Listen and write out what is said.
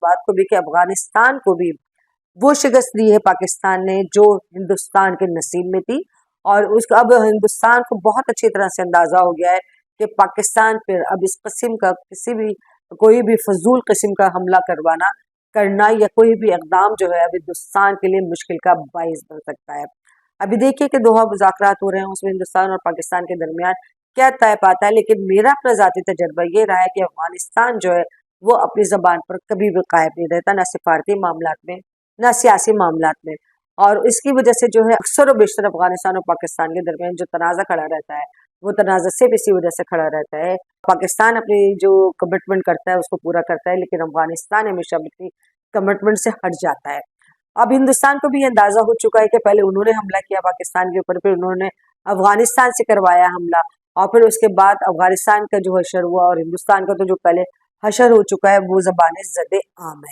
बात को भी कि अफगानिस्तान को भी वो शिकस्त दी है पाकिस्तान ने जो हिंदुस्तान के नसीब में थी। और उसका अब हिंदुस्तान को बहुत अच्छी तरह से अंदाजा हो गया है कि पाकिस्तान पर अब इस किस्म का कोई भी फजूल किस्म का हमला करना या कोई भी इकदाम जो है अब हिंदुस्तान के लिए मुश्किल का बाइस बन सकता है। अभी देखिए कि दोहा मुज़ाकरात हो रहे हैं, उसमें हिंदुस्तान और पाकिस्तान के दरमियान क्या तय पाता है। लेकिन मेरा अपना ज़ाती तजर्बा ये रहा है कि अफगानिस्तान जो है वो अपनी ज़बान पर कभी भी कायम नहीं रहता, ना सिफारती मामलात में ना सियासी मामलात में। और इसकी वजह से जो है अक्सर व बेशतर अफगानिस्तान और पाकिस्तान के दरमियान जो तनाज़ा खड़ा रहता है वो तनाज़ा सिर्फ इसी वजह से खड़ा रहता है, पाकिस्तान अपनी जो कमिटमेंट करता है उसको पूरा करता है, लेकिन अफगानिस्तान हमेशा अपनी कमिटमेंट से हट जाता है। अब हिंदुस्तान को भी अंदाजा हो चुका है कि पहले उन्होंने हमला किया पाकिस्तान के ऊपर, फिर उन्होंने अफगानिस्तान से करवाया हमला, और फिर उसके बाद अफगानिस्तान का जो हशर हुआ और हिंदुस्तान का तो जो पहले हशर हो चुका है वो ज़बान ज़द आम है।